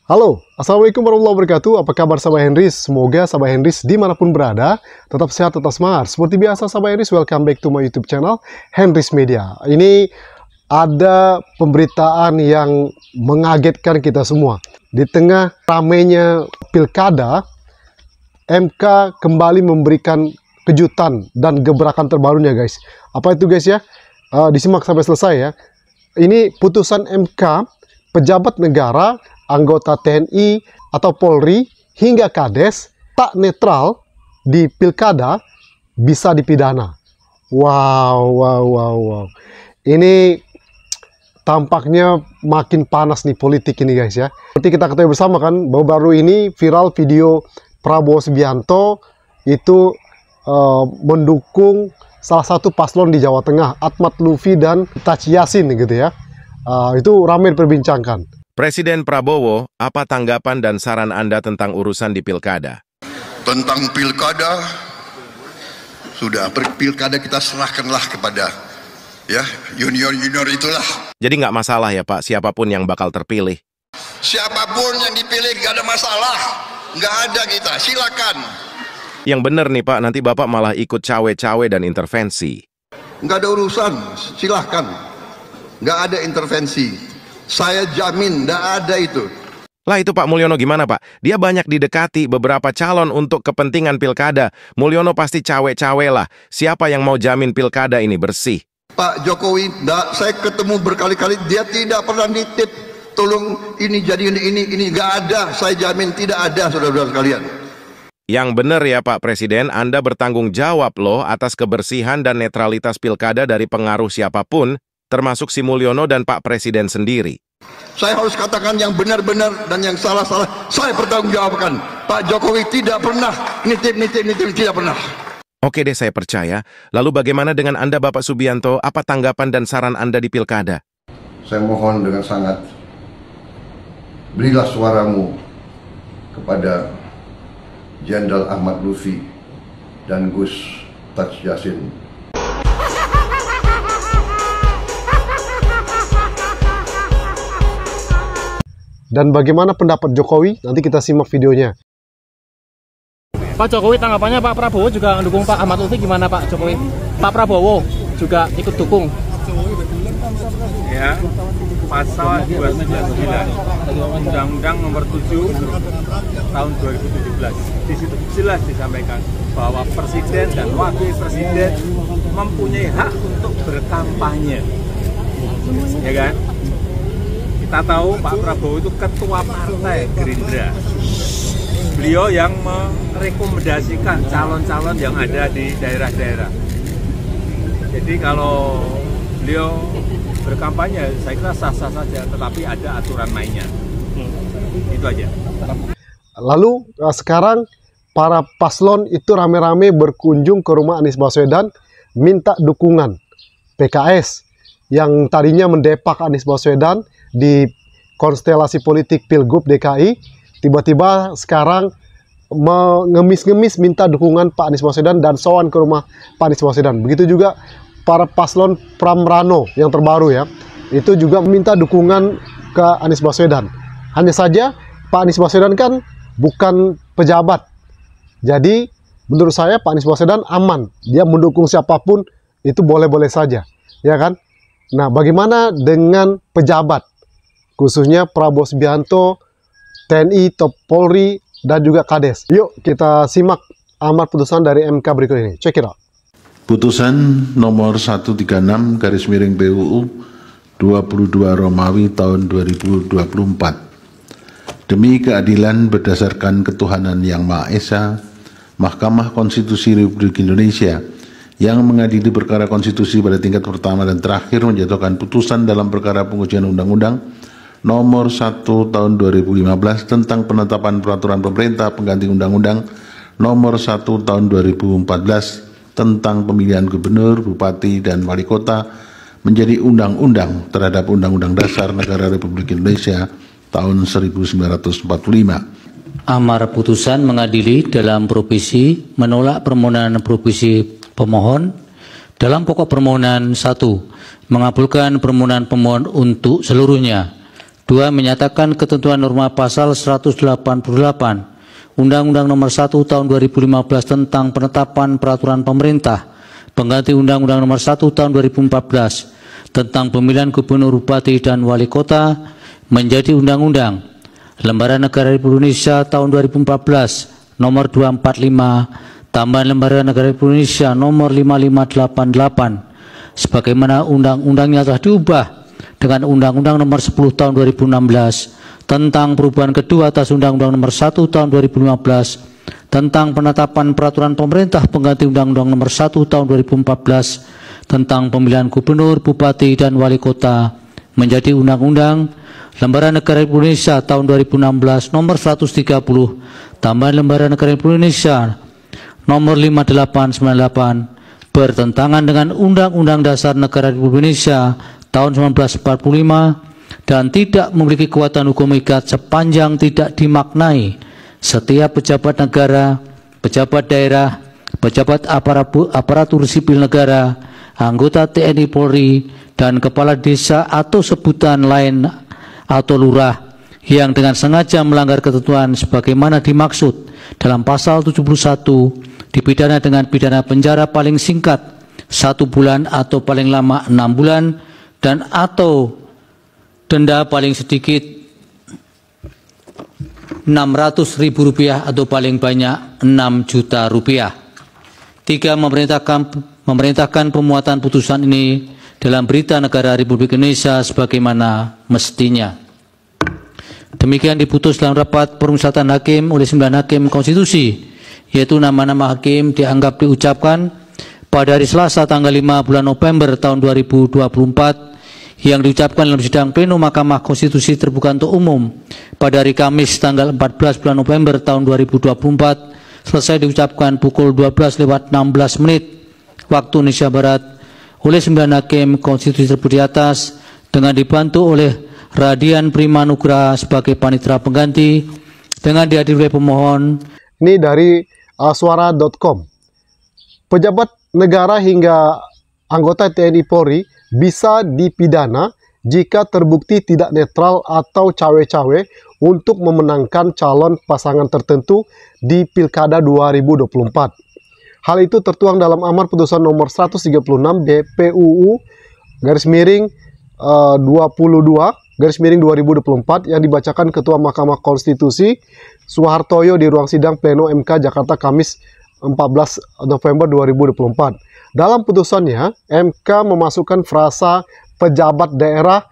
Halo, Assalamualaikum warahmatullahi wabarakatuh. Apa kabar sahabat Henrys? Semoga sahabat Henrys dimanapun berada tetap sehat, tetap semangat. Seperti biasa sahabat Henrys, welcome back to my YouTube channel Henrys Media. Ini ada pemberitaan yang mengagetkan kita semua. Di tengah ramainya pilkada, MK kembali memberikan kejutan dan gebrakan terbarunya guys. Apa itu guys ya? Disimak sampai selesai ya. Ini putusan MK, pejabat negara, anggota TNI atau Polri hingga Kades tak netral di pilkada bisa dipidana. Wow. Ini tampaknya makin panas nih politik ini guys ya. Seperti kita ketahui bersama kan, baru-baru ini viral video Prabowo Subianto itu mendukung salah satu paslon di Jawa Tengah, Ahmad Lutfi dan Taci Yassin gitu ya. Itu ramai diperbincangkan. Presiden Prabowo, apa tanggapan dan saran Anda tentang urusan di pilkada? Tentang pilkada, sudah pilkada kita serahkanlah kepada ya junior itulah. Jadi nggak masalah ya Pak, siapapun yang bakal terpilih? Siapapun yang dipilih nggak ada masalah, nggak ada kita, silakan. Yang benar nih Pak, nanti Bapak malah ikut cawe-cawe dan intervensi. Nggak ada urusan, silahkan. Nggak ada intervensi. Saya jamin, nggak ada itu. Lah itu Pak Mulyono gimana Pak? Dia banyak didekati beberapa calon untuk kepentingan pilkada. Mulyono pasti cawe-cawe lah. Siapa yang mau jamin pilkada ini bersih? Pak Jokowi, saya ketemu berkali-kali, dia tidak pernah nitip. Tolong ini jadi ini nggak ada. Saya jamin tidak ada, saudara-saudara sekalian. Yang benar ya Pak Presiden, Anda bertanggung jawab loh atas kebersihan dan netralitas pilkada dari pengaruh siapapun, termasuk si Mulyono dan Pak Presiden sendiri. Saya harus katakan yang benar-benar dan yang salah-salah, saya bertanggungjawabkan. Pak Jokowi tidak pernah nitip, tidak pernah. Oke deh, saya percaya. Lalu bagaimana dengan Anda Bapak Subianto? Apa tanggapan dan saran Anda di pilkada? Saya mohon dengan sangat, berilah suaramu kepada Jenderal Ahmad Lutfi dan Gus Taci Yassin. Dan bagaimana pendapat Jokowi? Nanti kita simak videonya. Pak Jokowi tanggapannya Pak Prabowo juga mendukung Pak Ahmad Lutfi, gimana Pak Jokowi? Pak Prabowo juga ikut dukung. Ya, pasal 299 Undang-Undang nomor 7 tahun 2017. Di situ jelas disampaikan bahwa presiden dan wakil presiden mempunyai hak untuk berkampanye. Ya kan? Kita tahu Pak Prabowo itu ketua partai Gerindra. Beliau yang merekomendasikan calon-calon yang ada di daerah-daerah. Jadi kalau beliau berkampanye, saya kira sah-sah saja, tetapi ada aturan mainnya. Itu aja. Lalu sekarang para paslon itu rame-rame berkunjung ke rumah Anies Baswedan minta dukungan. PKS yang tadinya mendepak Anies Baswedan di konstelasi politik Pilgub DKI, tiba-tiba sekarang mengemis-ngemis minta dukungan Pak Anies Baswedan dan sowan ke rumah Pak Anies Baswedan. Begitu juga para paslon Pramrano yang terbaru ya, itu juga meminta dukungan ke Anies Baswedan. Hanya saja Pak Anies Baswedan kan bukan pejabat, jadi menurut saya Pak Anies Baswedan aman, dia mendukung siapapun itu boleh-boleh saja, ya kan? Nah, bagaimana dengan pejabat, khususnya Prabowo Subianto, TNI, Polri, dan juga Kades? Yuk kita simak amar putusan dari MK berikut ini. Check it out. Putusan nomor 136/PUU 22 Romawi tahun 2024. Demi keadilan berdasarkan ketuhanan yang Maha Esa, Mahkamah Konstitusi Republik Indonesia yang mengadili perkara konstitusi pada tingkat pertama dan terakhir menjatuhkan putusan dalam perkara pengujian Undang-Undang nomor 1 tahun 2015 tentang penetapan peraturan pemerintah pengganti Undang-Undang nomor 1 tahun 2014 tentang pemilihan gubernur, bupati, dan wali kota menjadi undang-undang terhadap Undang-Undang Dasar Negara Republik Indonesia tahun 1945. Amar putusan mengadili dalam provisi menolak permohonan provisi pemohon dalam pokok permohonan 1, mengabulkan permohonan pemohon untuk seluruhnya 2. Menyatakan ketentuan norma pasal 188 Undang-Undang Nomor 1 Tahun 2015 tentang penetapan peraturan pemerintah pengganti Undang-Undang Nomor 1 Tahun 2014 tentang pemilihan gubernur, bupati, dan wali kota menjadi undang-undang. Lembaran Negara Republik Indonesia Tahun 2014 Nomor 245 tambahan Lembaran Negara Republik Indonesia Nomor 5588 sebagaimana undang-undangnya telah diubah dengan Undang-Undang Nomor 10 Tahun 2016 tentang perubahan kedua atas Undang-Undang Nomor 1 Tahun 2015 tentang penetapan peraturan pemerintah pengganti Undang-Undang Nomor 1 Tahun 2014 tentang pemilihan gubernur, bupati, dan wali kota menjadi undang-undang. Lembaran Negara Republik Indonesia Tahun 2016 Nomor 130 tambahan Lembaran Negara Republik Indonesia Nomor 5898 bertentangan dengan Undang-Undang Dasar Negara Republik Indonesia Tahun 1945 dan tidak memiliki kekuatan hukum ikat sepanjang tidak dimaknai setiap pejabat negara, pejabat daerah, pejabat aparatur sipil negara, anggota TNI Polri, dan kepala desa atau sebutan lain atau lurah yang dengan sengaja melanggar ketentuan sebagaimana dimaksud dalam pasal 71 dipidana dengan pidana penjara paling singkat 1 bulan atau paling lama 6 bulan dan atau denda paling sedikit Rp600.000 atau paling banyak Rp6 juta. 3. Memerintahkan pemuatan putusan ini dalam Berita Negara Republik Indonesia sebagaimana mestinya. Demikian diputus dalam rapat permusyawaratan hakim oleh 9 hakim konstitusi, yaitu nama-nama hakim dianggap diucapkan pada hari Selasa tanggal 5 bulan November tahun 2024 yang diucapkan dalam sidang pleno Mahkamah Konstitusi terbuka untuk umum pada hari Kamis tanggal 14 bulan November tahun 2024 selesai diucapkan pukul 12:16 waktu Indonesia Barat oleh 9 hakim konstitusi tersebut di atas dengan dibantu oleh Radian Prima Nugraha sebagai panitera pengganti dengan dihadiri oleh pemohon. Ini dari suara.com. Pejabat negara hingga anggota TNI Polri bisa dipidana jika terbukti tidak netral atau cawe-cawe untuk memenangkan calon pasangan tertentu di Pilkada 2024. Hal itu tertuang dalam amar putusan nomor 136 BPUU /22/2024 yang dibacakan Ketua Mahkamah Konstitusi Suhartoyo di ruang sidang pleno MK Jakarta Kamis 14 November 2024. Dalam putusannya, MK memasukkan frasa pejabat daerah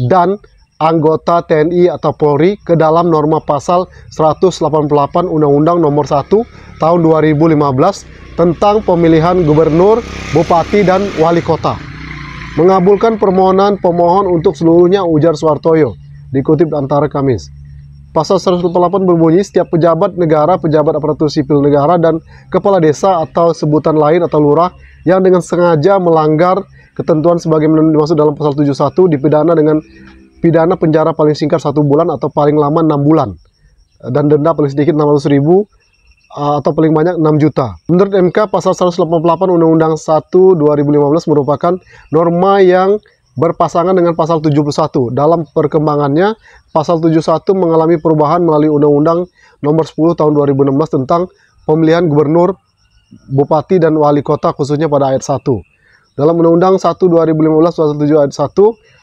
dan anggota TNI atau Polri ke dalam norma pasal 188 Undang-Undang Nomor 1 Tahun 2015 tentang pemilihan gubernur, bupati, dan wali kota. Mengabulkan permohonan pemohon untuk seluruhnya, ujar Suhartoyo, dikutip antara Kamis. Pasal 188 berbunyi, setiap pejabat negara, pejabat aparatur sipil negara, dan kepala desa atau sebutan lain atau lurah yang dengan sengaja melanggar ketentuan sebagaimana dimaksud dalam pasal 71 dipidana dengan pidana penjara paling singkat 1 bulan atau paling lama 6 bulan dan denda paling sedikit Rp600.000 atau paling banyak 6 juta. Menurut MK, pasal 188 Undang-Undang 1 2015 merupakan norma yang berpasangan dengan pasal 71. Dalam perkembangannya, pasal 71 mengalami perubahan melalui Undang-Undang Nomor 10 Tahun 2016 tentang pemilihan gubernur, bupati, dan wali kota khususnya pada ayat 1. Dalam Undang-Undang 1 2015 pasal 7 ayat 1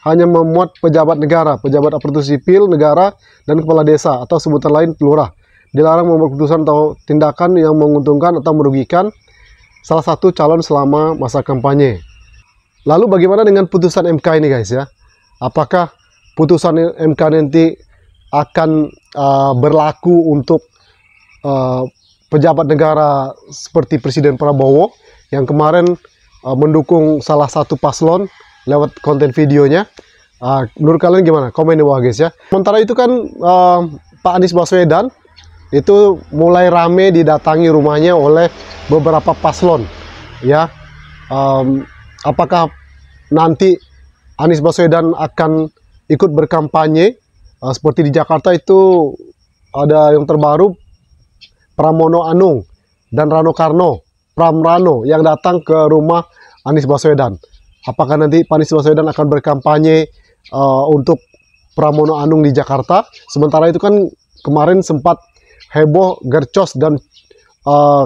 hanya memuat pejabat negara, pejabat aparatur sipil negara, dan kepala desa atau sebutan lain lurah. Dilarang membuat keputusan atau tindakan yang menguntungkan atau merugikan salah satu calon selama masa kampanye. Lalu bagaimana dengan putusan MK ini, guys, ya? Apakah putusan MK nanti akan berlaku untuk pejabat negara seperti Presiden Prabowo yang kemarin mendukung salah satu paslon lewat konten videonya? Menurut kalian gimana? Komen di bawah, guys, ya. Sementara itu kan Pak Anies Baswedan itu mulai rame didatangi rumahnya oleh beberapa paslon, ya. Apakah nanti Anies Baswedan akan ikut berkampanye seperti di Jakarta itu ada yang terbaru Pramono Anung dan Rano Karno, Pramrano yang datang ke rumah Anies Baswedan. Apakah nanti Pak Anies Baswedan akan berkampanye untuk Pramono Anung di Jakarta. Sementara itu kan kemarin sempat heboh, gercos, dan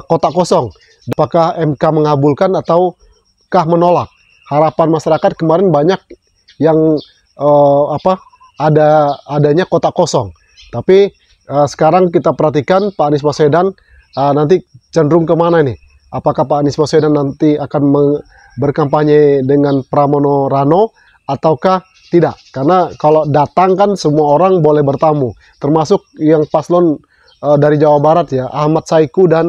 kotak kosong. Apakah MK mengabulkan ataukah menolak? Harapan masyarakat kemarin banyak yang adanya kotak kosong. Tapi sekarang kita perhatikan Pak Anies Baswedan nanti cenderung kemana nih? Apakah Pak Anies Baswedan nanti akan berkampanye dengan Pramono Rano ataukah tidak? Karena kalau datang kan semua orang boleh bertamu, termasuk yang paslon dari Jawa Barat ya, Ahmad Saiku dan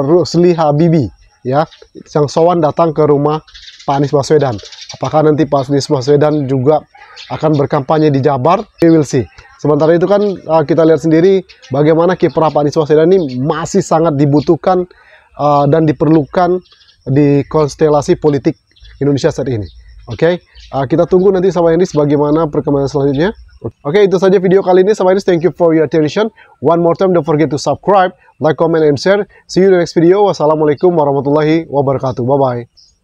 Rusli Habibi ya, yang sowan datang ke rumah Pak Anies Baswedan. Apakah nanti Pak Anies Baswedan juga akan berkampanye di Jabar? We will see. Sementara itu kan kita lihat sendiri bagaimana kiprah Pak Anies Baswedan ini masih sangat dibutuhkan dan diperlukan di konstelasi politik Indonesia saat ini. Oke, kita tunggu nanti sama Anies bagaimana perkembangan selanjutnya. Oke, itu saja video kali ini sama Anies. Thank you for your attention. One more time, don't forget to subscribe, like, comment, and share. See you in the next video. Wassalamualaikum warahmatullahi wabarakatuh. Bye-bye.